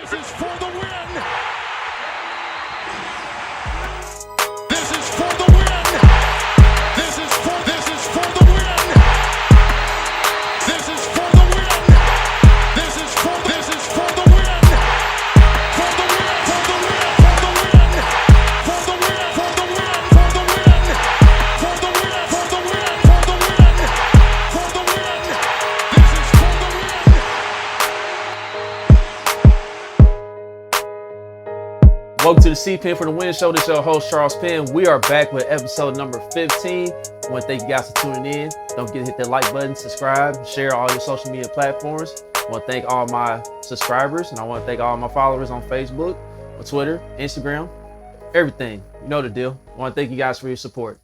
This is for the win. This is for the win. This is for the win. This is for the win. This is for the win. For the win. For the win. For the win. For the win. For the win. For the win. For the win. For the win. For the win. For the win. For the win. This is for the win. Welcome to the CPENN4THEWIN Show. This is your host, Charles Penn. We are back with episode number 15. I want to thank you guys for tuning in. Don't forget to hit that like button, subscribe, share all your social media platforms. I want to thank all my subscribers, and I want to thank all my followers on Facebook, on Twitter, Instagram, everything. You know the deal. I want to thank you guys for your support.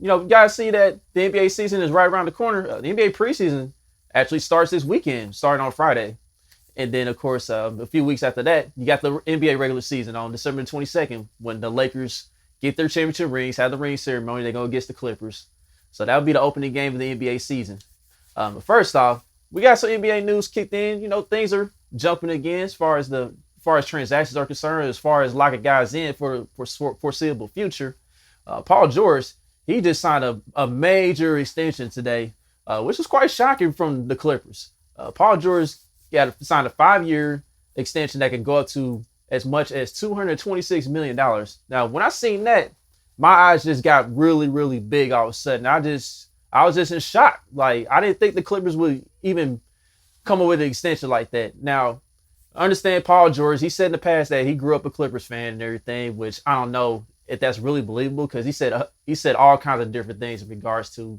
You guys see that the NBA season is right around the corner. The NBA preseason actually starts this weekend, starting on Friday. And then, of course, a few weeks after that, you got the NBA regular season on December 22nd when the Lakers get their championship rings, have the ring ceremony. They're going to get the Clippers. So that'll be the opening game of the NBA season. But first off, we got some NBA news kicked in. You know, things are jumping again as far as transactions are concerned, as far as locking guys in for foreseeable future. Paul George, he just signed a major extension today, which was quite shocking from the Clippers. Paul George signed a 5-year extension that can go up to as much as $226 million. Now, when I seen that, my eyes just got really, really big all of a sudden. I was just in shock. Like, I didn't think the Clippers would even come up with an extension like that. Now, I understand Paul George. He said in the past that he grew up a Clippers fan and everything, which I don't know if that's really believable, because he said all kinds of different things in regards to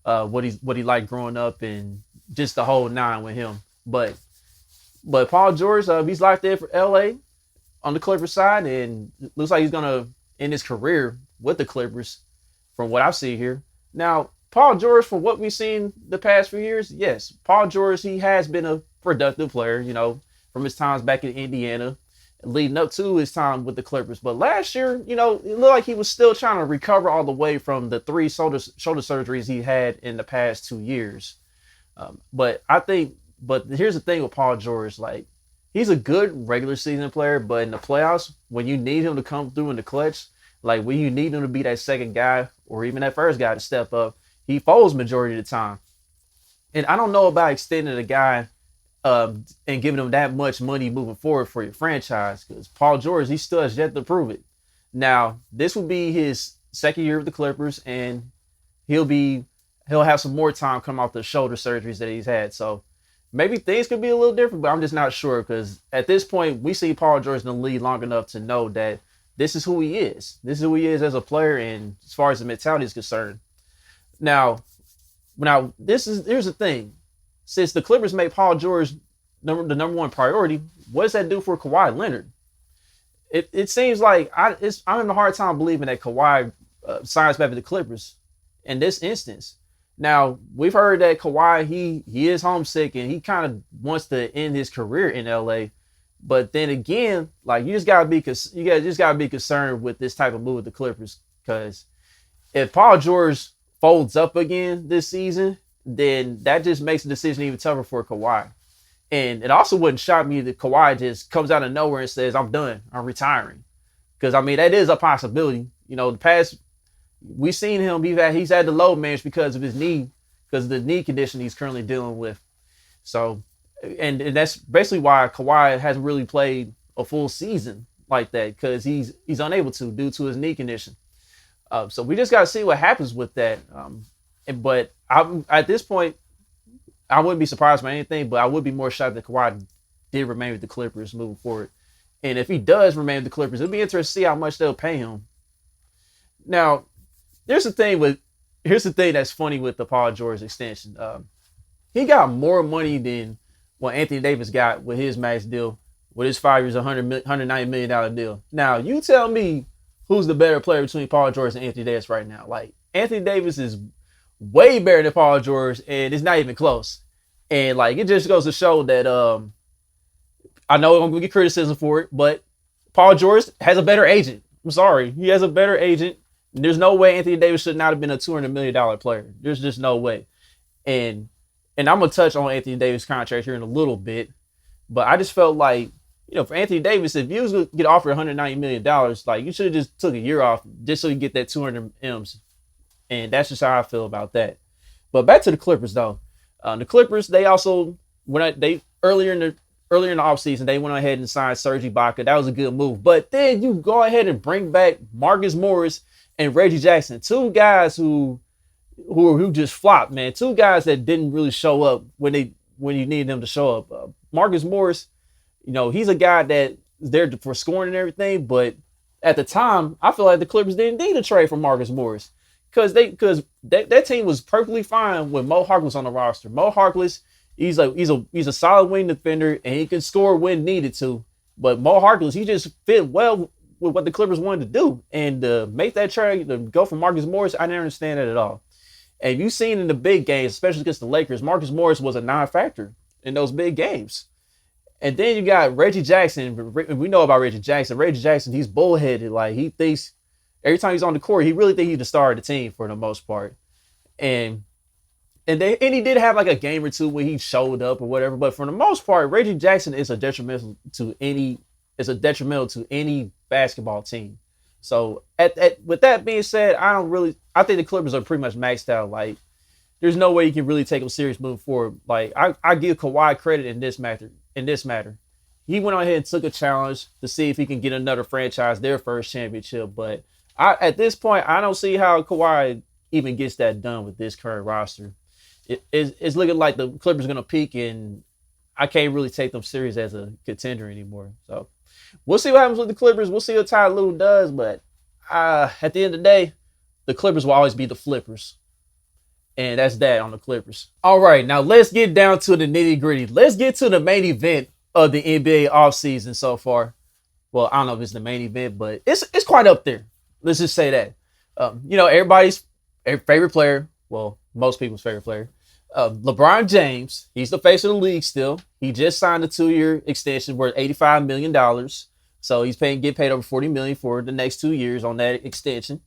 what he liked growing up and just the whole nine with him. But Paul George, he's locked in for LA on the Clippers side, and it looks like he's gonna end his career with the Clippers, from what I've seen here. Now, Paul George, from what we've seen the past few years, yes, Paul George, he has been a productive player, you know, from his times back in Indiana, leading up to his time with the Clippers. But last year, you know, it looked like he was still trying to recover all the way from the 3 shoulder surgeries he had in the past 2 years. But here's the thing with Paul George, like, he's a good regular season player, but in the playoffs, when you need him to come through in the clutch, like when you need him to be that second guy or even that first guy to step up, he folds majority of the time. And I don't know about extending a guy and giving him that much money moving forward for your franchise, because Paul George, he still has yet to prove it. Now, this will be his second year with the Clippers, and he'll have some more time coming off the shoulder surgeries that he's had. So maybe things could be a little different, but I'm just not sure, because at this point, we see Paul George in the league long enough to know that this is who he is. This is who he is as a player, and as far as the mentality is concerned. Now, here's the thing. Since the Clippers made Paul George the number one priority, what does that do for Kawhi Leonard? It seems like I'm having a hard time believing that Kawhi signs back with the Clippers in this instance. Now, we've heard that Kawhi, he is homesick and he kind of wants to end his career in LA. But then again, like, you just gotta be concerned with this type of move with the Clippers, because if Paul George folds up again this season, then that just makes the decision even tougher for Kawhi. And it also wouldn't shock me that Kawhi just comes out of nowhere and says, "I'm done, I'm retiring," because I mean, that is a possibility. You know, the past, we've seen him, he's had to load manage because of his knee, because of the knee condition he's currently dealing with. So, and that's basically why Kawhi hasn't really played a full season like that, because he's unable to, due to his knee condition. So we just got to see what happens with that. But at this point, I wouldn't be surprised by anything, but I would be more shocked that Kawhi did remain with the Clippers moving forward. And if he does remain with the Clippers, it'll be interesting to see how much they'll pay him. Now, here's the thing that's funny with the Paul George extension. He got more money than what Anthony Davis got with his max deal, with his 5 years, $190 million deal. Now, you tell me who's the better player between Paul George and Anthony Davis right now. Like, Anthony Davis is way better than Paul George, and it's not even close. And, like, it just goes to show that I know I'm going to get criticism for it, but Paul George has a better agent. I'm sorry. He has a better agent. There's no way Anthony Davis should not have been a $200 million player. There's just no way. And I'm going to touch on Anthony Davis' contract here in a little bit, but I just felt like For Anthony Davis, if you was going to get offered $190 million, like you should have just took a year off just so you get that 200 M's. And that's just how I feel about that. But back to the Clippers, though. The Clippers, they also earlier in the offseason, they went ahead and signed Serge Ibaka. That was a good move. But then you go ahead and bring back Marcus Morris and Reggie Jackson, two guys who just flopped, man. Two guys that didn't really show up when you needed them to show up. Marcus Morris, he's a guy that is there for scoring and everything. But at the time, I feel like the Clippers didn't need a trade for Marcus Morris because that team was perfectly fine when Mo Harkless on the roster. Mo Harkless, he's a solid wing defender and he can score when needed to. But Mo Harkless, he just fit well with what the Clippers wanted to do. And to make that trade, to go for Marcus Morris, I didn't understand that at all. And you've seen in the big games, especially against the Lakers, Marcus Morris was a non-factor in those big games. And then you got Reggie Jackson. We know about Reggie Jackson. Reggie Jackson, he's bullheaded. Like, he thinks every time he's on the court, he really thinks he's the star of the team for the most part. And he did have like a game or two when he showed up or whatever. But for the most part, Reggie Jackson is a detrimental to any basketball team. So with that being said, I think the Clippers are pretty much maxed out. Like, there's no way you can really take them serious moving forward. Like, I give Kawhi credit in this matter. He went on ahead and took a challenge to see if he can get another franchise their first championship. But at this point, I don't see how Kawhi even gets that done with this current roster. It's looking like the Clippers are going to peak, and I can't really take them serious as a contender anymore. So we'll see what happens with the Clippers. We'll see what Ty Lue does. But at the end of the day, the Clippers will always be the Flippers. And that's that on the Clippers. All right, now let's get down to the nitty gritty. Let's get to the main event of the NBA offseason so far. Well, I don't know if it's the main event, but it's quite up there. Let's just say that. Everybody's favorite player, well, most people's favorite player, LeBron James. He's the face of the league still. He just signed a 2-year extension worth $85 million. So he's get paid over $40 million for the next 2 years on that extension.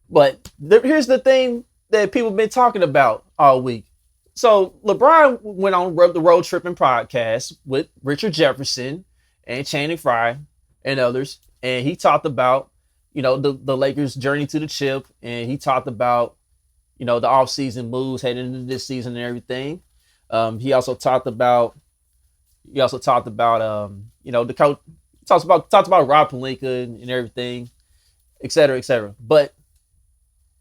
But here's the thing that people have been talking about all week. So LeBron went on the Road Tripping podcast with Richard Jefferson and Channing Frye and others. And he talked about, the Lakers' journey to the chip. And he talked about, the offseason moves heading into this season and everything. He also talked about, the coach. Talked about Rob Pelinka and everything, et cetera, et cetera. But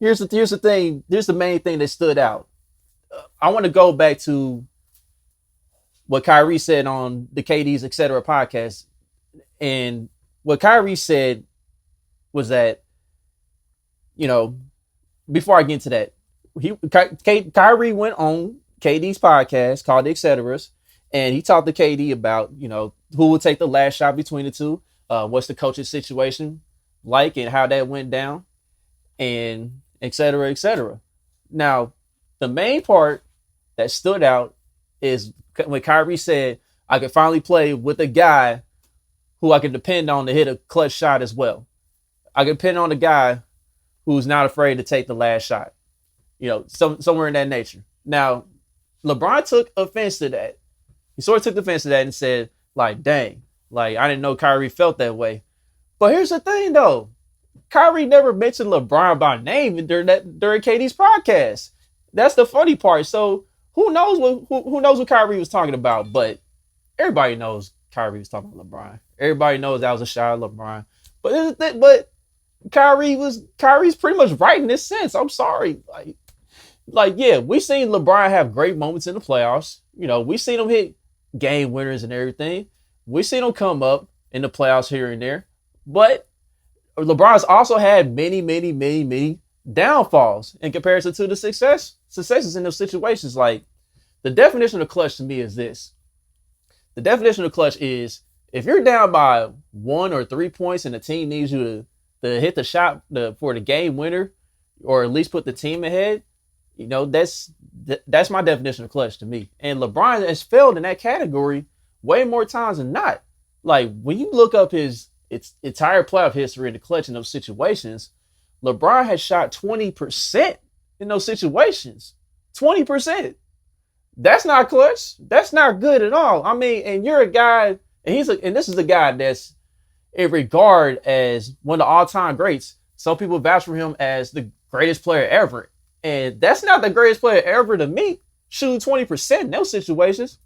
here's the thing. Here's the main thing that stood out. I want to go back to what Kyrie said on the KD's et cetera podcast. And what Kyrie said was that, before I get into that, Kyrie went on KD's podcast called the et ceteras, and he talked to KD about, who would take the last shot between the two, what's the coaching situation like and how that went down, and et cetera, et cetera. Now, the main part that stood out is when Kyrie said, I could finally play with a guy who I can depend on to hit a clutch shot as well. I can depend on a guy who's not afraid to take the last shot. Somewhere in that nature. Now, LeBron took offense to that. He sort of took offense to that and said, like, dang, like, I didn't know Kyrie felt that way. But here's the thing, though. Kyrie never mentioned LeBron by name during KD's podcast. That's the funny part. So who knows what Kyrie was talking about? But everybody knows Kyrie was talking about LeBron. Everybody knows that was a shot at LeBron. But Kyrie's pretty much right in this sense. I'm sorry. Like, yeah, we've seen LeBron have great moments in the playoffs. We've seen him hit game winners and everything. We've seen him come up in the playoffs here and there. But LeBron's also had many, many, many, many downfalls in comparison to the successes in those situations. Like, the definition of clutch to me is this. The definition of clutch is if you're down by 1 or 3 points and the team needs you to hit the shot for the game winner, or at least put the team ahead, that's my definition of clutch to me. And LeBron has failed in that category way more times than not. Like, when you look up his entire playoff history in the clutch in those situations, LeBron has shot 20% in those situations. 20%. That's not clutch. That's not good at all. I mean, and you're a guy And this is a guy that's in regard as one of the all-time greats. Some people vouch for him as the greatest player ever. And that's not the greatest player ever to me. Shooting 20% in those situations.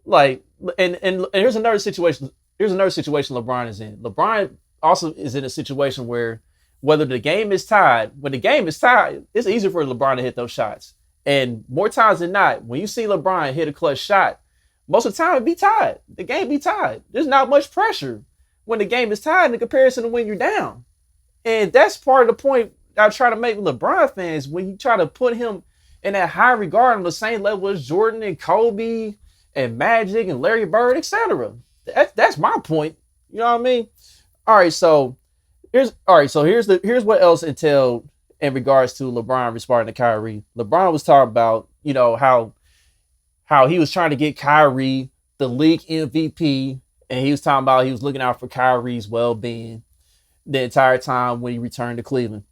Like, and here's another situation. Here's another situation LeBron is in. LeBron also is in a situation where whether the game is tied, when the game is tied, it's easier for LeBron to hit those shots. And more times than not, when you see LeBron hit a clutch shot, most of the time it be tied. The game be tied. There's not much pressure when the game is tied in comparison to when you're down. And that's part of the point I try to make with LeBron fans, when you try to put him in that high regard on the same level as Jordan and Kobe and Magic and Larry Bird, etc. That's my point. You know what I mean? All right, so here's what else entailed in regards to LeBron responding to Kyrie. LeBron was talking about, you know, how he was trying to get Kyrie the league MVP, and he was talking about he was looking out for Kyrie's well-being the entire time when he returned to Cleveland.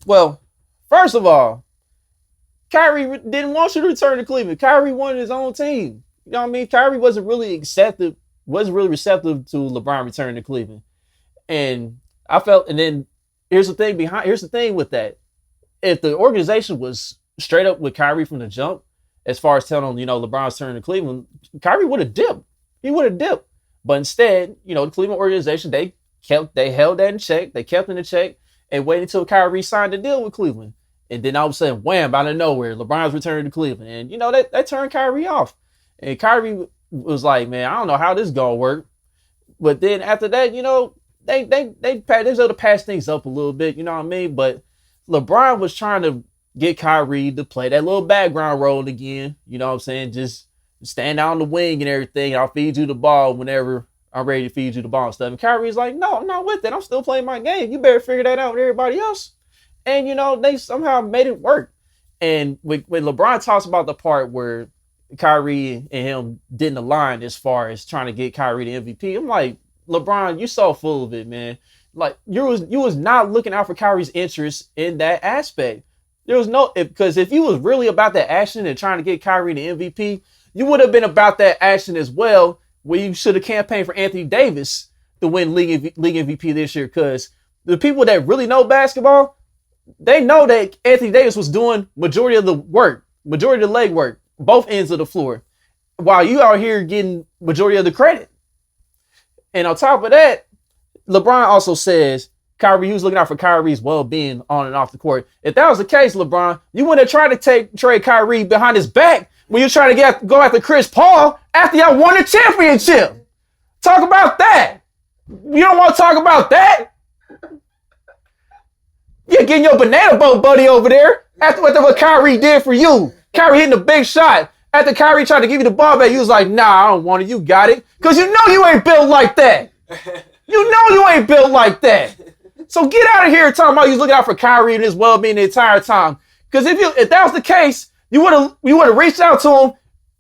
Well, first of all, Kyrie didn't want you to return to Cleveland. Kyrie wanted his own team. You know what I mean? Kyrie wasn't really receptive to LeBron returning to Cleveland. And I felt, and then here's the thing with that. If the organization was straight up with Kyrie from the jump, as far as telling him, you know, LeBron's turning to Cleveland, Kyrie would have dipped. He would have dipped. But instead, you know, the Cleveland organization, they held that in check. They kept it in check and waited until Kyrie signed a deal with Cleveland. And then all of a sudden, wham, out of nowhere, LeBron's returning to Cleveland. And, you know, that turned Kyrie off. And Kyrie was like, man, I don't know how this is going to work. But then after that, you know, they was able to pass things up a little bit, you know what I mean? But LeBron was trying to get Kyrie to play that little background role again. You know what I'm saying? Just stand out on the wing and everything. I'll feed you the ball whenever I'm ready to feed you the ball and stuff. And Kyrie's like, no, I'm not with it. I'm still playing my game. You better figure that out with everybody else. And, you know, they somehow made it work. And when LeBron talks about the part where Kyrie and him didn't align as far as trying to get Kyrie the MVP, I'm like, LeBron, you so full of it, man. Like, you was not looking out for Kyrie's interest in that aspect. There was no, because if you was really about that action and trying to get Kyrie the MVP, you would have been about that action as well, where you should have campaigned for Anthony Davis to win league MVP this year. Because the people that really know basketball, they know that Anthony Davis was doing majority of the work, majority of the leg work, both ends of the floor, while you out here getting majority of the credit. And on top of that, LeBron also says Kyrie, he was looking out for Kyrie's well-being on and off the court. If that was the case, LeBron, you wouldn't have tried to trade Kyrie behind his back when you're trying to go after Chris Paul after y'all won the championship. Talk about that. You don't want to talk about that? You're getting your banana boat buddy over there after what Kyrie did for you. Kyrie hitting a big shot. After Kyrie tried to give you the ball back, you was like, nah, I don't want it. You got it. Because you know you ain't built like that. You know you ain't built like that. So get out of here talking about you was looking out for Kyrie and his well-being the entire time. Because if that was the case, you would have reached out to him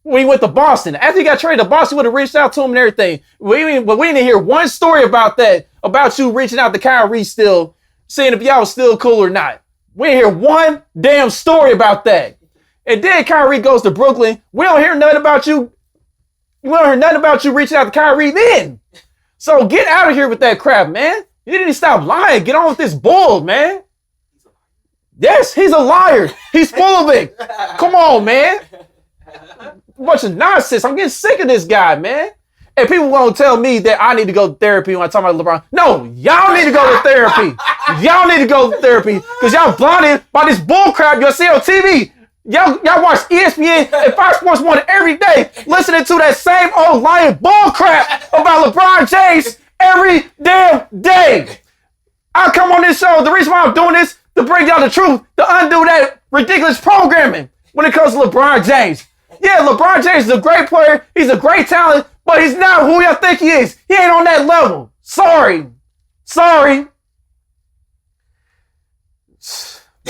when he went to Boston. After he got traded to Boston, you would have reached out to him and everything. We didn't hear one story about that, about you reaching out to Kyrie still, seeing if y'all was still cool or not. We didn't hear one damn story about that. And then Kyrie goes to Brooklyn. We don't hear nothing about you. We don't hear nothing about you reaching out to Kyrie then. So get out of here with that crap, man. You need to stop lying. Get on with this bull, man. Yes, he's a liar. He's full of it. Come on, man. A bunch of nonsense. I'm getting sick of this guy, man. And people won't tell me that I need to go to therapy when I talk about LeBron. No, y'all need to go to therapy. Y'all need to go to therapy because y'all blinded by this bull crap you'll see on TV. Y'all watch ESPN and Fox Sports 1 every day, listening to that same old lying bull crap about LeBron James every damn day. I come on this show. The reason why I'm doing this, to bring y'all the truth, to undo that ridiculous programming when it comes to LeBron James. Yeah, LeBron James is a great player. He's a great talent, but he's not who y'all think he is. He ain't on that level. Sorry.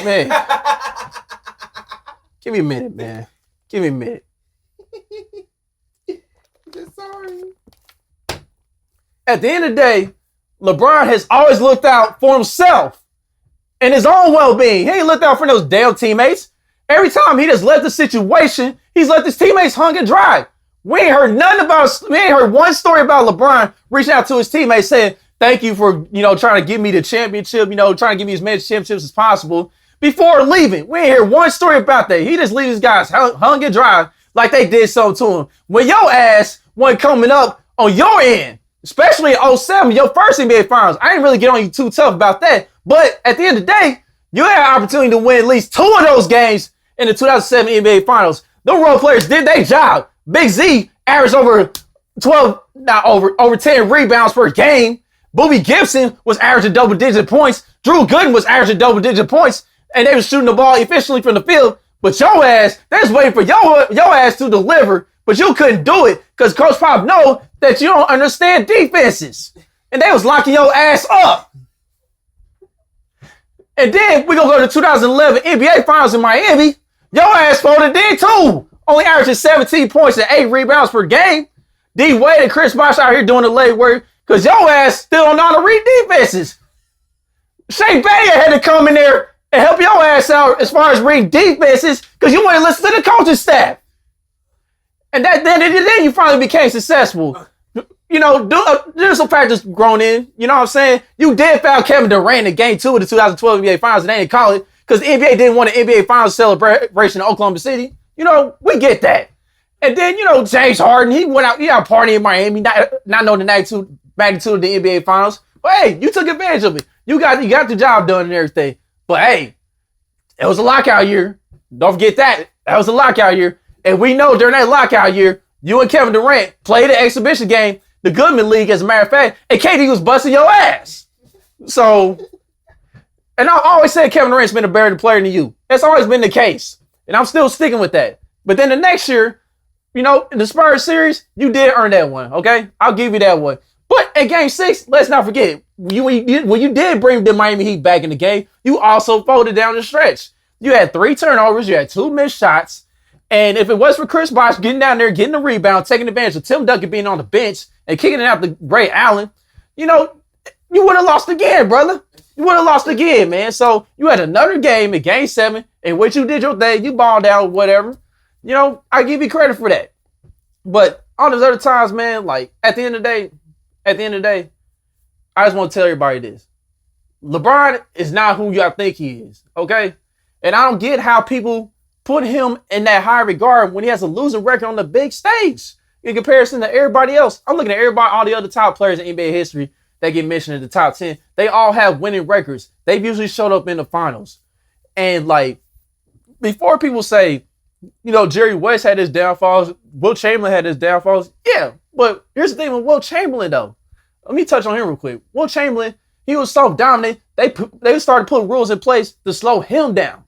Man. Give me a minute, man. Give me a minute. Sorry. At the end of the day, LeBron has always looked out for himself and his own well-being. He ain't looked out for those damn teammates. Every time he just left the situation, he's left his teammates hung and dry. We ain't heard one story about LeBron reaching out to his teammates saying, thank you for, trying to give me the championship, trying to give me as many championships as possible before leaving. We ain't heard one story about that. He just leaves these guys hung and dry like they did something to him. When your ass wasn't coming up on your end, especially in 07, your first NBA Finals. I ain't really get on you too tough about that. But at the end of the day, you had an opportunity to win at least 2 of those games in the 2007 NBA Finals. The role players did their job. Big Z averaged over 10 rebounds per game. Boobie Gibson was averaging double-digit points. Drew Gooden was averaging double-digit points. And they was shooting the ball efficiently from the field. But your ass, they was waiting for your ass to deliver. But you couldn't do it because Coach Pop know that you don't understand defenses. And they was locking your ass up. And then we gonna go to 2011 NBA Finals in Miami. Your ass folded in too. Only averaging 17 points and 8 rebounds per game. D Wade and Chris Bosh out here doing the late work because your ass still don't know how to read defenses. Shea Bayer had to come in there and help your ass out as far as reading defenses because you wouldn't listen to the coaching staff. And then you finally became successful. There's some factors grown in. You know what I'm saying? You did foul Kevin Durant in Game 2 of the 2012 NBA Finals, and they didn't call it because the NBA didn't want an NBA Finals celebration in Oklahoma City. We get that. And then, James Harden, he went out, partying in Miami, not knowing the magnitude of the NBA Finals. But hey, you took advantage of it. You got the job done and everything. But hey, it was a lockout year. Don't forget that. That was a lockout year. And we know during that lockout year, you and Kevin Durant played an exhibition game, the Goodman League, as a matter of fact, and KD was busting your ass. So, and I always said Kevin Durant's been a better player than you. That's always been the case. And I'm still sticking with that. But then the next year, in the Spurs series, you did earn that one, okay? I'll give you that one. But at Game 6, let's not forget, when you did bring the Miami Heat back in the game, you also folded down the stretch. You had 3 turnovers, you had 2 missed shots, and if it was for Chris Bosh getting down there, getting the rebound, taking advantage of Tim Duncan being on the bench and kicking it out to Ray Allen, you would have lost again, brother. You would have lost again, man. So you had another game in Game 7 in which you did your thing, you balled out, whatever. I give you credit for that. But all those other times, man, like at the end of the day, I just want to tell everybody this. LeBron is not who y'all think he is, okay? And I don't get how people put him in that high regard when he has a losing record on the big stage in comparison to everybody else. I'm looking at all the other top players in NBA history that get mentioned in the top 10. They all have winning records. They've usually showed up in the finals. And like, before people say, Jerry West had his downfalls, Will Chamberlain had his downfalls. Yeah, but here's the thing with Will Chamberlain, though. Let me touch on him real quick. Will Chamberlain, he was so dominant, they started putting rules in place to slow him down.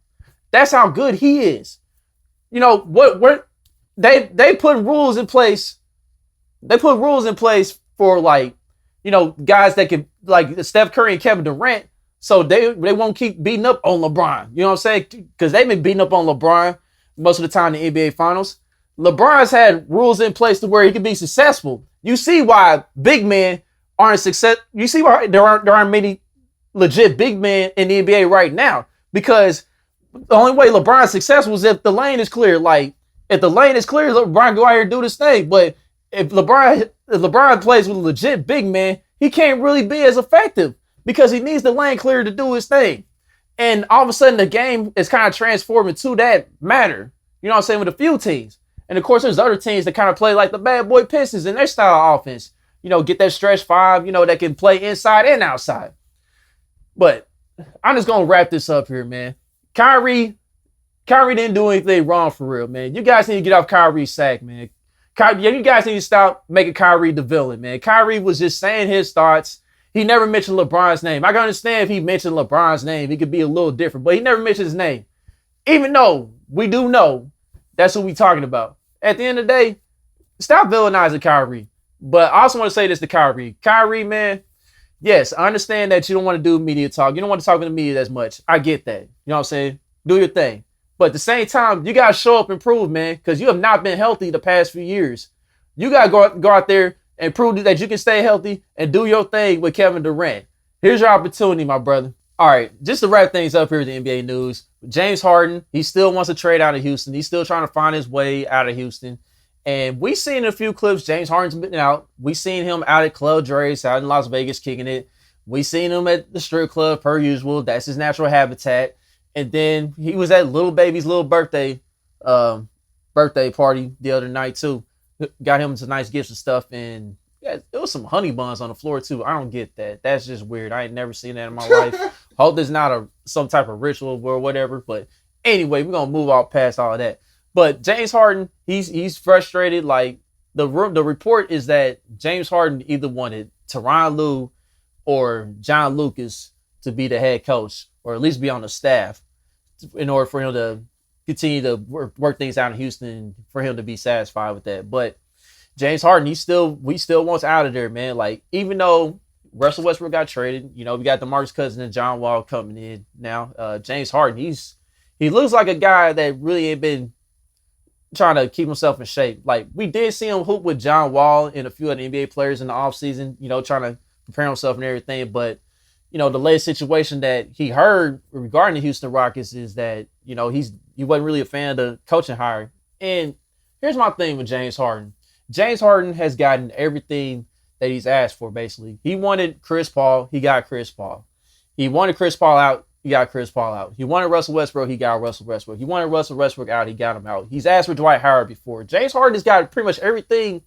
That's how good he is. What they put rules in place. They put rules in place for guys that can like Steph Curry and Kevin Durant, so they won't keep beating up on LeBron. You know what I'm saying? Because they've been beating up on LeBron most of the time in the NBA Finals. LeBron's had rules in place to where he can be successful. You see why big men aren't success. You see why there aren't many legit big men in the NBA right now, because the only way LeBron's successful is if the lane is clear. Like, if the lane is clear, LeBron go out here and do this thing. But if LeBron plays with a legit big man, he can't really be as effective because he needs the lane clear to do his thing. And all of a sudden, the game is kind of transforming to that manner. You know what I'm saying? With a few teams. And of course, there's other teams that kind of play like the bad boy Pistons in their style of offense. Get that stretch 5, that can play inside and outside. But I'm just going to wrap this up here, man. Kyrie didn't do anything wrong for real, man. You guys need to get off Kyrie's sack, man. You guys need to stop making Kyrie the villain, man. Kyrie was just saying his thoughts. He never mentioned LeBron's name. I can understand if he mentioned LeBron's name, he could be a little different, but he never mentioned his name. Even though we do know that's who we talking about. At the end of the day, stop villainizing Kyrie. But I also want to say this to Kyrie. Kyrie, man, yes, I understand that you don't want to do media talk. You don't want to talk to the media as much. I get that. You know what I'm saying? Do your thing. But at the same time, you got to show up and prove, man, because you have not been healthy the past few years. You got to go out there and prove that you can stay healthy and do your thing with Kevin Durant. Here's your opportunity, my brother. All right, just to wrap things up here with the NBA news. James Harden, he still wants to trade out of Houston. He's still trying to find his way out of Houston. And we seen a few clips. James Harden's been out. We seen him out at Club Dre's out in Las Vegas kicking it. We seen him at the strip club per usual. That's his natural habitat. And then he was at little baby's little birthday party the other night too. Got him some nice gifts and stuff. And yeah, there was some honey buns on the floor too. I don't get that. That's just weird. I ain't never seen that in my life. Hope there's not some type of ritual or whatever. But anyway, we're gonna move off past all of that. But James Harden, he's frustrated. Like the report is that James Harden either wanted Tyronn Lue or John Lucas to be the head coach, or at least be on the staff, in order for him to continue to work things out in Houston, for him to be satisfied with that. But James Harden, he still wants out of there, man. Like, even though Russell Westbrook got traded, we got DeMarcus Cousins and John Wall coming in now. James Harden, he looks like a guy that really ain't been trying to keep himself in shape. Like, we did see him hoop with John Wall and a few other NBA players in the offseason, trying to prepare himself and everything. But, the latest situation that he heard regarding the Houston Rockets is that, he wasn't really a fan of the coaching hire. And here's my thing with James Harden. James Harden has gotten everything that he's asked for, basically. He wanted Chris Paul. He got Chris Paul. He wanted Chris Paul out. He got Chris Paul out. He wanted Russell Westbrook. He got Russell Westbrook. He wanted Russell Westbrook out. He got him out. He's asked for Dwight Howard before. James Harden has got pretty much everything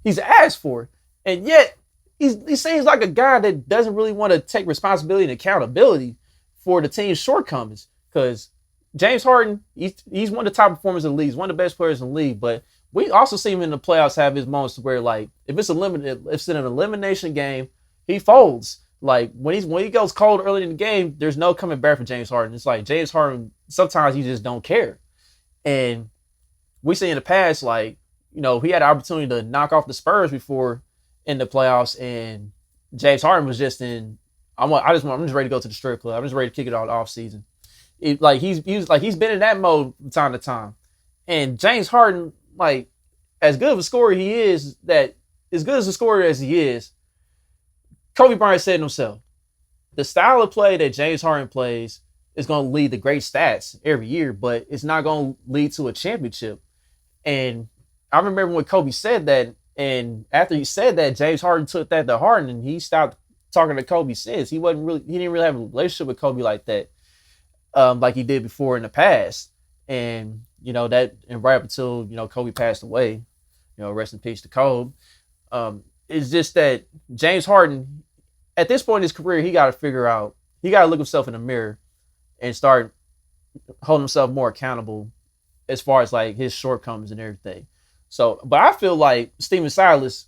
he's asked for. And yet, he seems like a guy that doesn't really want to take responsibility and accountability for the team's shortcomings. Because James Harden, he's one of the top performers in the league. He's one of the best players in the league. But we also see him in the playoffs have his moments where, like, if it's in an elimination game, he folds. Like, when he goes cold early in the game, there's no coming back for James Harden. It's like James Harden, sometimes he just don't care. And we see in the past, like, he had an opportunity to knock off the Spurs before in the playoffs, and James Harden was just I'm just ready to go to the strip club. I'm just ready to kick it all off season. He's been in that mode from time to time. And James Harden, like, as good of a scorer he is, that as good as a scorer as he is, Kobe Bryant said himself, the style of play that James Harden plays is going to lead to great stats every year, but it's not going to lead to a championship. And I remember when Kobe said that, and after he said that, James Harden took that to heart, and he stopped talking to Kobe since. He didn't really have a relationship with Kobe like that, like he did before in the past. And, and right up until, Kobe passed away, rest in peace to Kobe. It's just that James Harden, at this point in his career, he got to look himself in the mirror and start holding himself more accountable as far as, like, his shortcomings and everything. So, but I feel like Stephen Silas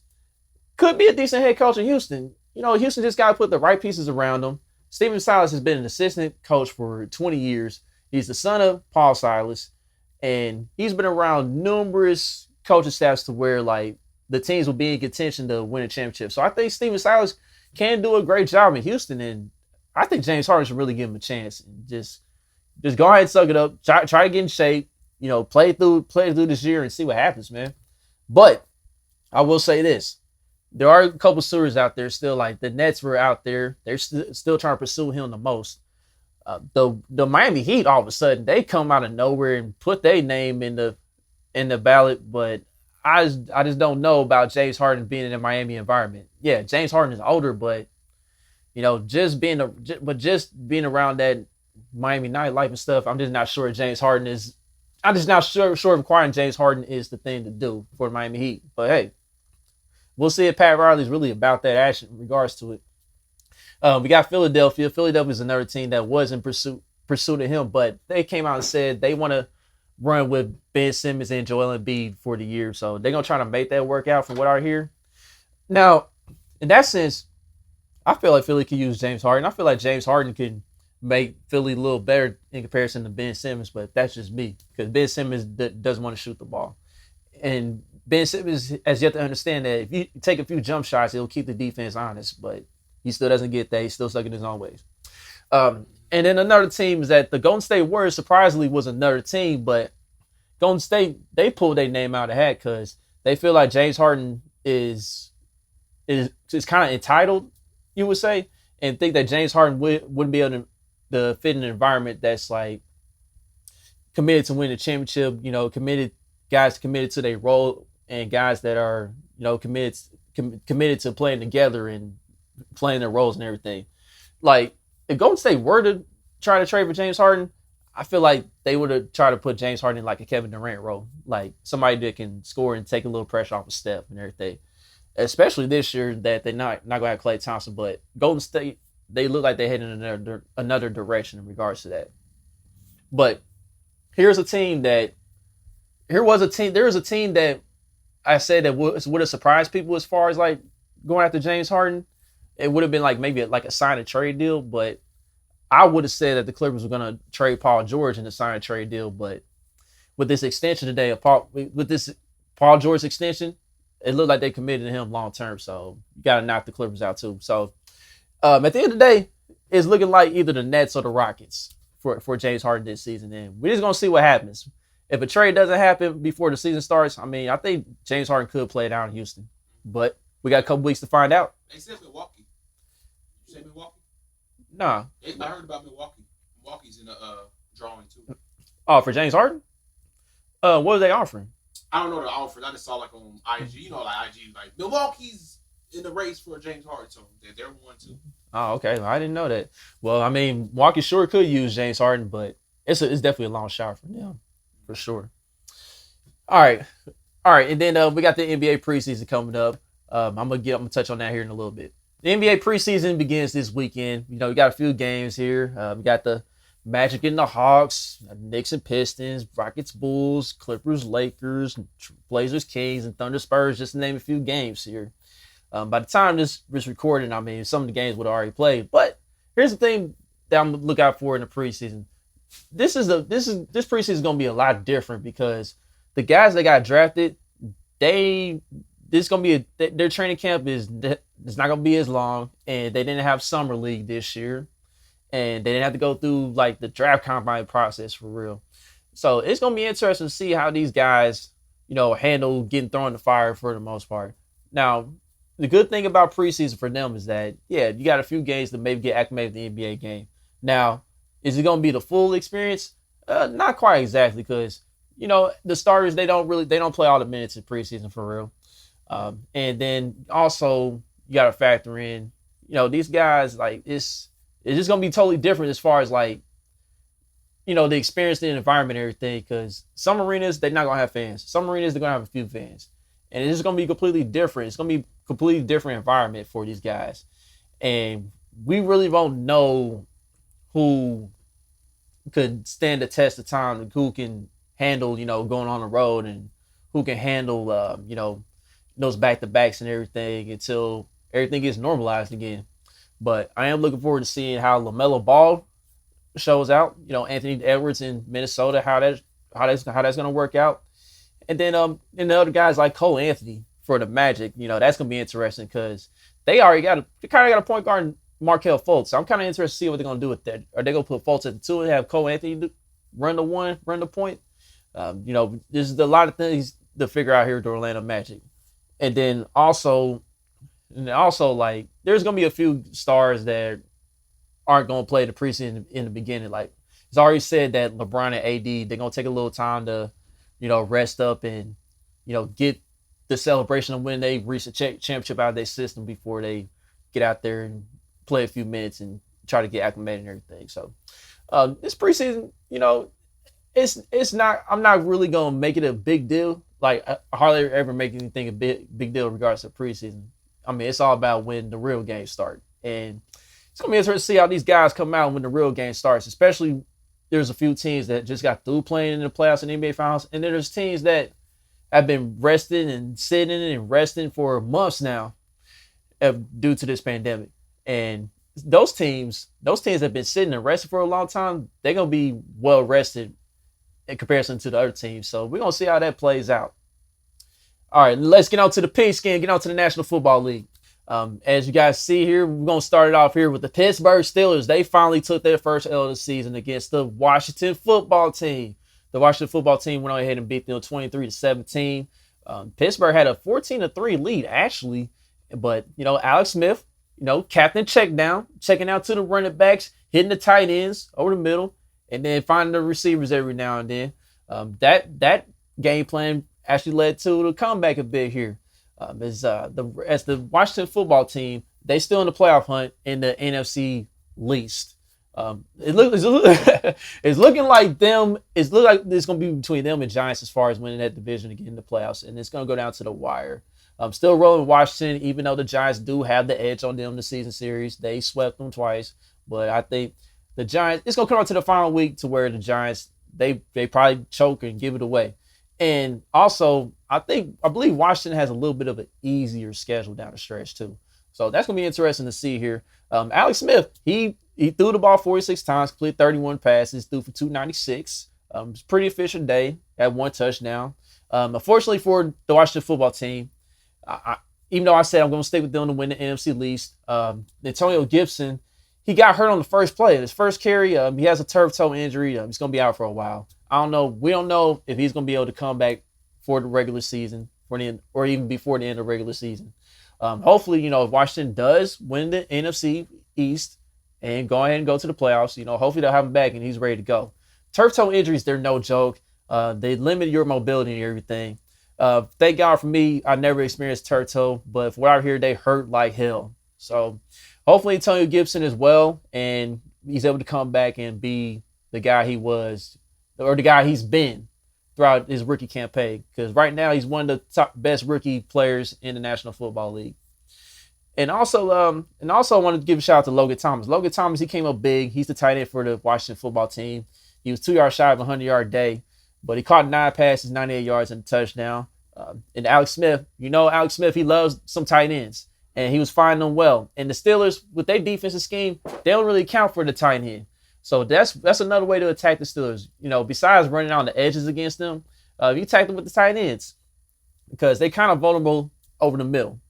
could be a decent head coach in Houston. Houston just got to put the right pieces around him. Stephen Silas has been an assistant coach for 20 years. He's the son of Paul Silas, and he's been around numerous coaching staffs to where, like, the teams will be in contention to win a championship. So I think Stephen Silas can do a great job in Houston, and I think James Harden should really give him a chance. And just go ahead and suck it up. Try to get in shape. Play through this year and see what happens, man. But I will say this. There are a couple suitors out there still. Like, the Nets were out there. They're still trying to pursue him the most. The Miami Heat, all of a sudden, they come out of nowhere and put their name in the ballot. But I just don't know about James Harden being in a Miami environment. Yeah, James Harden is older, but, just being around that Miami nightlife and stuff, I'm just not sure James Harden is. I'm just not sure acquiring James Harden is the thing to do for the Miami Heat. But hey, we'll see if Pat Riley's really about that action in regards to it. We got Philadelphia. Philadelphia is another team that was in pursuit of him, but they came out and said they want to run with Ben Simmons and Joel Embiid for the year. So they're going to try to make that work out from what I hear. Now, in that sense, I feel like Philly could use James Harden. I feel like James Harden can make Philly a little better in comparison to Ben Simmons, but that's just me, because Ben Simmons doesn't want to shoot the ball. And Ben Simmons has yet to understand that if you take a few jump shots, it'll keep the defense honest, but he still doesn't get that. He's still stuck in his own ways. And then another team is that the Golden State Warriors surprisingly was another team, but Golden State, they pulled their name out of the hat because they feel like James Harden is kind of entitled, you would say, and think that James Harden wouldn't be able to fit in an environment that's, like, committed to win a championship, committed to their role and guys that are, committed to playing together and playing their roles and everything. Like, if Golden State were to try to trade for James Harden, I feel like they would have tried to put James Harden in like a Kevin Durant role, like somebody that can score and take a little pressure off of Steph and everything. Especially this year that they're not going to have Klay Thompson, but Golden State, they look like they're heading in another direction in regards to that. But there was a team that I said that would have surprised people as far as like going after James Harden. It would have been like maybe like a sign and trade deal, but I would have said that the Clippers were going to trade Paul George in a sign and trade deal. But with this extension today, with this Paul George extension, it looked like they committed to him long term. So you got to knock the Clippers out too. So at the end of the day, it's looking like either the Nets or the Rockets for James Harden this season. And we're just going to see what happens. If a trade doesn't happen before the season starts, I mean, I think James Harden could play down in Houston. But we got a couple weeks to find out. They said Milwaukee. You say Milwaukee? Nah. I heard about Milwaukee. Milwaukee's in the drawing too. Oh, for James Harden? What are they offering? I don't know the offers. I just saw like on IG. You know, like IG, like Milwaukee's in the race for James Harden, so they're one too. Oh, okay. I didn't know that. Well, I mean, Milwaukee sure could use James Harden, but it's definitely a long shot for them, for sure. All right, and then we got the NBA preseason coming up. I'm gonna touch on that here in a little bit. The NBA preseason begins this weekend. You know, we got a few games here. We got the Magic and the Hawks, Knicks and Pistons, Rockets, Bulls, Clippers, Lakers, Blazers, Kings, and Thunder, Spurs, just to name a few games here. By the time this was recorded, I mean, some of the games would have already played. But here's the thing that I'm gonna look out for in the preseason. This preseason is gonna be a lot different because the guys that got drafted, their training camp is not gonna be as long, and they didn't have summer league this year. And they didn't have to go through like the draft combine process for real. So it's going to be interesting to see how these guys, handle getting thrown in the fire for the most part. Now, the good thing about preseason for them is that, you got a few games to maybe get acclimated to the NBA game. Now, is it going to be the full experience? Not quite exactly because, the starters, they don't play all the minutes in preseason for real. And then also you got to factor in, these guys, like it's just going to be totally different as far as like, the experience, the environment, and everything. Because some arenas, they're not going to have fans. Some arenas, they're going to have a few fans. And it's going to be completely different. It's going to be a completely different environment for these guys. And we really won't know who could stand the test of time and who can handle, going on the road and who can handle, those back-to-backs and everything until everything gets normalized again. But I am looking forward to seeing how LaMelo Ball shows out. Anthony Edwards in Minnesota, how that's going to work out. And then and the other guys like Cole Anthony for the Magic, that's going to be interesting because they kind of got a point guard in Markelle Fultz. So I'm kind of interested to see what they're going to do with that. Are they going to put Fultz at the 2 and have Cole Anthony run the 1, run the point? There's a lot of things to figure out here with the Orlando Magic. And then also like there's gonna be a few stars that aren't gonna play the preseason in the beginning. Like it's already said that LeBron and AD, they're gonna take a little time to, rest up and, get the celebration of when they reach the championship out of their system before they get out there and play a few minutes and try to get acclimated and everything. So this preseason, it's not. I'm not really gonna make it a big deal. Like I hardly ever make anything a big deal in regards to preseason. I mean, it's all about when the real games start. And it's going to be interesting to see how these guys come out when the real game starts, especially there's a few teams that just got through playing in the playoffs and NBA Finals. And then there's teams that have been resting and sitting and resting for months now due to this pandemic. And those teams that have been sitting and resting for a long time, they're going to be well rested in comparison to the other teams. So we're going to see how that plays out. All right, let's get on to the pigskin, get on to the National Football League. As you guys see here, we're going to start it off here with the Pittsburgh Steelers. They finally took their first L of the season against the Washington football team. The Washington football team went on ahead and beat them 23-17. Pittsburgh had a 14-3 lead, actually. But, Alex Smith, captain checkdown, checking out to the running backs, hitting the tight ends over the middle, and then finding the receivers every now and then. That game plan actually led to the comeback a bit here. As the Washington football team, they still in the playoff hunt in the NFC least. It's looking like them. It's look like it's going to be between them and Giants as far as winning that division and getting the playoffs, and it's going to go down to the wire. I'm still rolling Washington, even though the Giants do have the edge on them in the season series. They swept them twice, but I think the Giants. It's going to come on to the final week to where the Giants they probably choke and give it away. And also, I believe Washington has a little bit of an easier schedule down the stretch too. So that's going to be interesting to see here. Alex Smith, he threw the ball 46 times, completed 31 passes, threw for 296. It's a pretty efficient day, had 1 touchdown. Unfortunately for the Washington football team, even though I said I'm going to stick with them to win the NFC least, Antonio Gibson, he got hurt on the first play. His first carry, he has a turf toe injury. He's going to be out for a while. I don't know. We don't know if he's going to be able to come back for the regular season or even before the end of the regular season. Hopefully, if Washington does win the NFC East and go ahead and go to the playoffs, hopefully they'll have him back and he's ready to go. Turf toe injuries, they're no joke. They limit your mobility and everything. Thank God for me, I never experienced turf toe, but for what I hear, they hurt like hell. So hopefully Antonio Gibson as well, and he's able to come back and be the guy he was, or the guy he's been throughout his rookie campaign. Because right now he's one of the top best rookie players in the National Football League. And also I wanted to give a shout out to Logan Thomas. Logan Thomas, he came up big. He's the tight end for the Washington football team. He was 2 yards shy of a 100-yard day, but he caught 9 passes, 98 yards, and a touchdown. And Alex Smith, Alex Smith, he loves some tight ends, and he was finding them well. And the Steelers, with their defensive scheme, they don't really count for the tight end. So that's another way to attack the Steelers. Besides running on the edges against them, you attack them with the tight ends because they kind of vulnerable over the middle.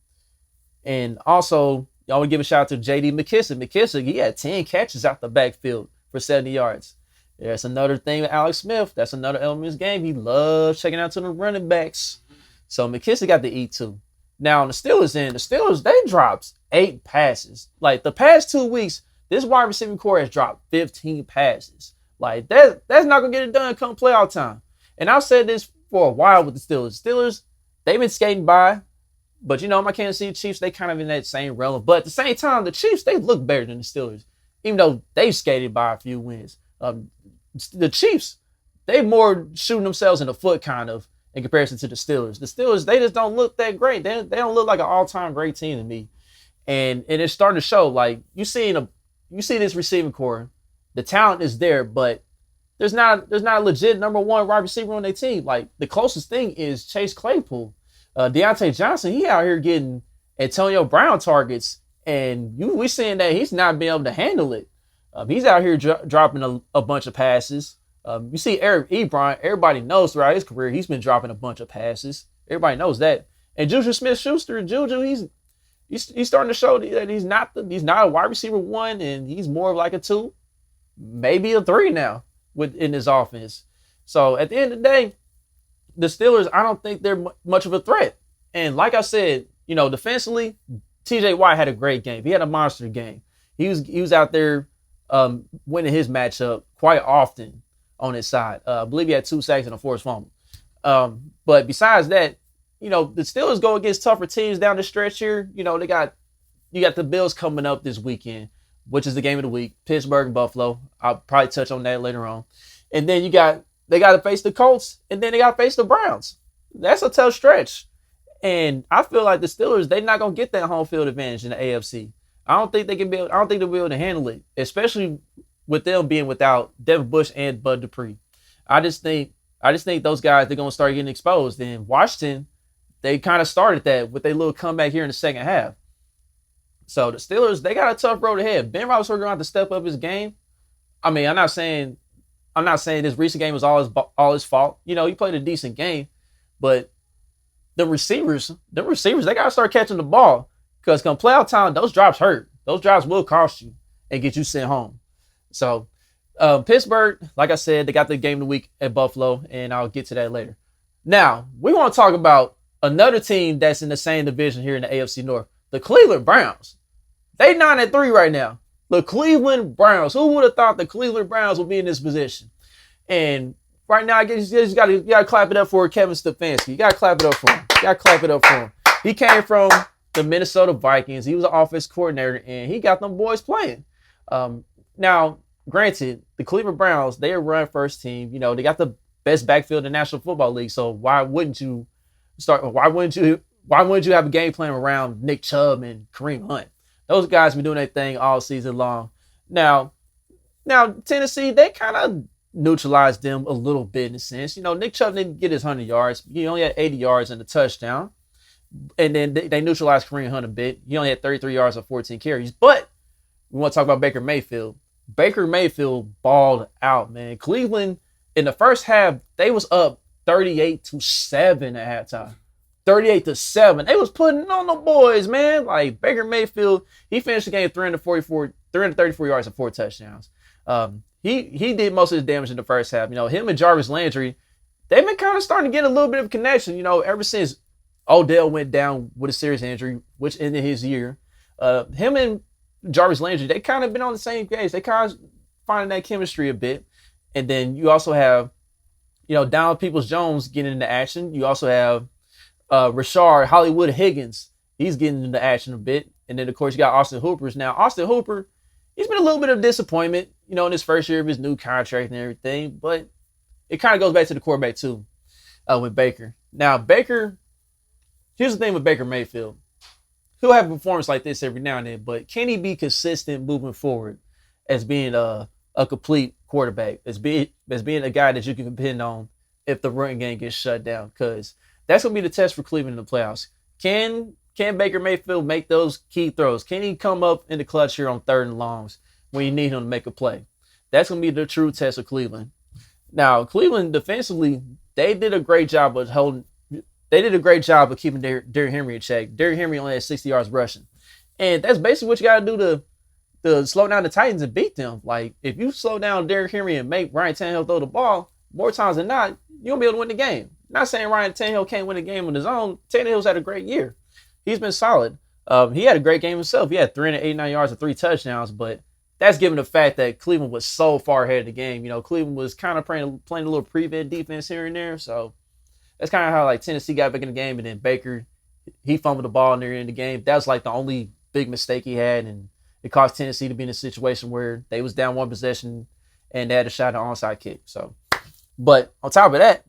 And also, I want to give a shout out to J.D. McKissick. McKissick, he had 10 catches out the backfield for 70 yards. That's another thing with Alex Smith. That's another element of his game. He loves checking out to the running backs. So McKissick got the eat too. Now on the Steelers, they dropped 8 passes. Like the past 2 weeks, this wide receiving core has dropped 15 passes. Like that's not gonna get it done come playoff time. And I've said this for a while with the Steelers. Steelers, they've been skating by, but my Kansas City Chiefs, they kind of in that same realm. But at the same time, the Chiefs, they look better than the Steelers, even though they've skated by a few wins. The Chiefs, they more shooting themselves in the foot kind of in comparison to the Steelers. The Steelers, they just don't look that great. They don't look like an all-time great team to me. And it's starting to show. Like you see this receiving core, the talent is there, but there's not a legit number 1 wide receiver on their team. Like the closest thing is Chase Claypool. Deontay Johnson, he out here getting Antonio Brown targets, and we seeing that he's not being able to handle it. He's out here dropping a bunch of passes. You see Eric Ebron, everybody knows throughout his career, he's been dropping a bunch of passes. Everybody knows that. And Juju Smith-Schuster, he's starting to show that he's not a wide receiver 1, and he's more of like a 2, maybe a 3 now in his offense. So at the end of the day, the Steelers, I don't think they're much of a threat. And like I said, defensively, TJ Watt had a great game. He had a monster game. He was out there winning his matchup quite often on his side. I believe he had 2 sacks and a forced fumble. But besides that, the Steelers go against tougher teams down the stretch here. You got the Bills coming up this weekend, which is the game of the week. Pittsburgh and Buffalo. I'll probably touch on that later on. And then they got to face the Colts, and then they got to face the Browns. That's a tough stretch. And I feel like the Steelers, they're not going to get that home field advantage in the AFC. I don't think they'll be able to handle it, especially with them being without Devin Bush and Bud Dupree. I just think those guys, they're going to start getting exposed. And Washington, they kind of started that with their little comeback here in the second half. So the Steelers, they got a tough road ahead. Ben Roethlisberger going to have to step up his game. I mean, I'm not saying this recent game was all his fault. He played a decent game, but the receivers, they got to start catching the ball because come playoff time, those drops hurt. Those drops will cost you and get you sent home. So Pittsburgh, like I said, they got the game of the week at Buffalo, and I'll get to that later. Now, we want to talk about another team that's in the same division here in the AFC North, the Cleveland Browns. They 9-3 right now. The Cleveland Browns. Who would have thought the Cleveland Browns would be in this position? And right now, I guess you gotta clap it up for Kevin Stefanski. You gotta clap it up for him. He came from the Minnesota Vikings. He was an offense coordinator, and he got them boys playing. Now, granted, the Cleveland Browns, they are run first team. You know, they got the best backfield in the National Football League. So why wouldn't you have a game plan around Nick Chubb and Kareem Hunt? Those guys been doing their thing all season long. Now Tennessee, they kind of neutralized them a little bit in a sense. You know, Nick Chubb didn't get his 100 yards. He only had 80 yards and a touchdown. And then they neutralized Kareem Hunt a bit. He only had 33 yards and 14 carries. But we want to talk about Baker Mayfield. Baker Mayfield balled out, man. Cleveland, in the first half, they was up 38-7 at halftime. 38-7. They was putting on the boys, man. Like Baker Mayfield, he finished the game 334 yards and 4 touchdowns. He did most of his damage in the first half. You know, him and Jarvis Landry, they've been kind of starting to get a little bit of connection. You know, ever since Odell went down with a serious injury, which ended his year. Him and Jarvis Landry, they kind of been on the same page. They kind of finding that chemistry a bit. And then you also have, you know, Down Peoples-Jones getting into action. You also have Rashard Hollywood Higgins. He's getting into action a bit. And then, of course, you got Austin Hooper. Now, Austin Hooper, he's been a little bit of disappointment, you know, in his first year of his new contract and everything. But it kind of goes back to the quarterback, too, with Baker. Now, Baker, here's the thing with Baker Mayfield. He'll have a performance like this every now and then, but can he be consistent moving forward as being a complete quarterback, as being a guy that you can depend on if the running game gets shut down? Because that's going to be the test for Cleveland in the playoffs. Can Baker Mayfield make those key throws? Can he come up in the clutch here on 3rd and longs when you need him to make a play? That's going to be the true test of Cleveland. Now, Cleveland defensively, they did a great job of keeping Derrick Henry in check. Derrick Henry only had 60 yards rushing. And that's basically what you got to do to slow down the Titans and beat them. Like, if you slow down Derrick Henry and make Ryan Tannehill throw the ball, more times than not, you're going to be able to win the game. Not saying Ryan Tannehill can't win a game on his own. Tannehill's had a great year. He's been solid. He had a great game himself. He had 389 yards and 3 touchdowns, but that's given the fact that Cleveland was so far ahead of the game. You know, Cleveland was kind of playing a little prevent defense here and there, so that's kind of how like Tennessee got back in the game, and then Baker, he fumbled the ball near the end of the game. That was like the only big mistake he had, and it caused Tennessee to be in a situation where they was down 1 possession and they had a shot at an onside kick. So, but on top of that,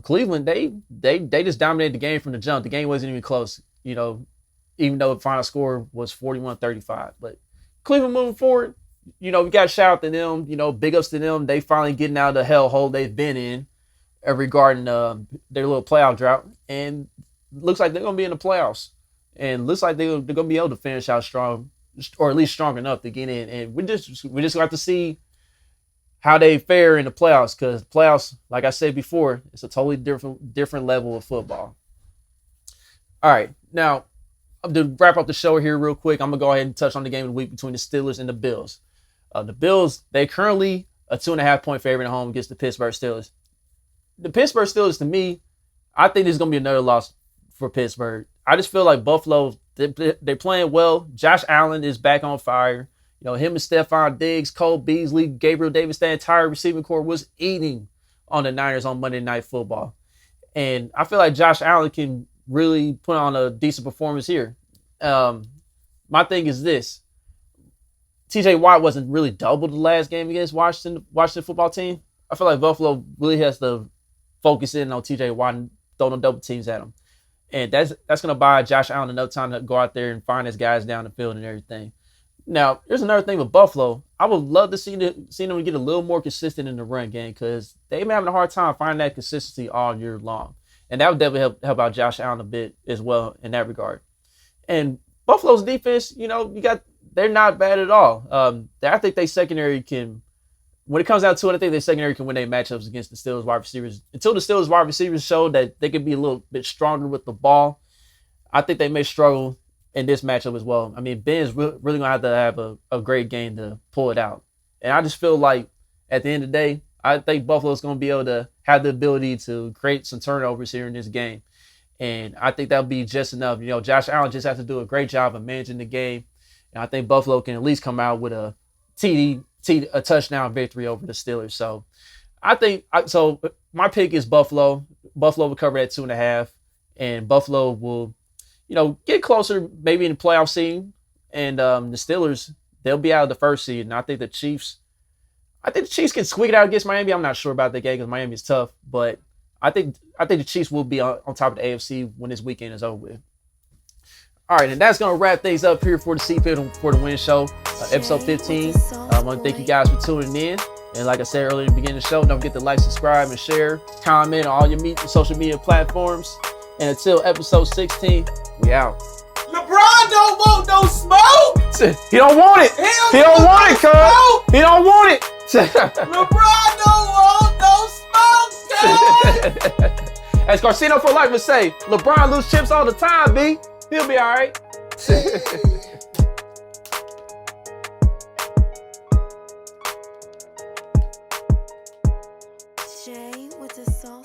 Cleveland, they just dominated the game from the jump. The game wasn't even close, you know, even though the final score was 41-35. But Cleveland moving forward, you know, we got to shout out to them. You know, big ups to them. They finally getting out of the hellhole they've been in regarding their little playoff drought. And looks like they're going to be in the playoffs. And looks like they're going to be able to finish out strong, or at least strong enough to get in. And we just got to see how they fare in the playoffs, because playoffs, like I said before, it's a totally different level of football. All right, now to wrap up the show here real quick, I'm gonna go ahead and touch on the game of the week between the Steelers and the Bills. The Bills, they currently a 2.5-point favorite at home against the Pittsburgh Steelers. The Pittsburgh Steelers, to me, I think this is gonna be another loss for Pittsburgh. I just feel like Buffalo, they're playing well. Josh Allen is back on fire. You know, him and Stephon Diggs, Cole Beasley, Gabriel Davis, that entire receiving corps was eating on the Niners on Monday Night Football. And I feel like Josh Allen can really put on a decent performance here. My thing is this. TJ Watt wasn't really doubled the last game against Washington football team. I feel like Buffalo really has to focus in on TJ Watt and throw them double teams at him. And that's going to buy Josh Allen enough time to go out there and find his guys down the field and everything. Now, here's another thing with Buffalo. I would love to see them get a little more consistent in the run game, because they've been having a hard time finding that consistency all year long. And that would definitely help out Josh Allen a bit as well in that regard. And Buffalo's defense, you know, they're not bad at all. I think they secondary can, when it comes down to it, I think their secondary can win their matchups against the Steelers wide receivers. Until the Steelers wide receivers show that they can be a little bit stronger with the ball, I think they may struggle in this matchup as well. I mean, Ben's really going to have a great game to pull it out. And I just feel like at the end of the day, I think Buffalo's going to be able to have the ability to create some turnovers here in this game. And I think that'll be just enough. You know, Josh Allen just has to do a great job of managing the game. And I think Buffalo can at least come out with a touchdown victory over the Steelers. So I think so. My pick is Buffalo. Buffalo will cover at 2.5, and Buffalo will, get closer maybe in the playoff scene. And the Steelers, they'll be out of the first seed. And I think the Chiefs can squeak it out against Miami. I'm not sure about the game because Miami is tough, but I think the Chiefs will be on top of the AFC when this weekend is over with. All right, and that's going to wrap things up here for the CPENN for the Win Show, episode 15. I want to thank you guys for tuning in. And like I said earlier in the beginning of the show, don't forget to like, subscribe, and share, comment on all your social media platforms. And until episode 16, we out. LeBron don't want no smoke. He don't want it. He don't want it, cuz. He don't want it. LeBron don't want no smoke, cuz. As Garcino for life would say, LeBron lose chips all the time, B. He'll be all right. Shay with the song.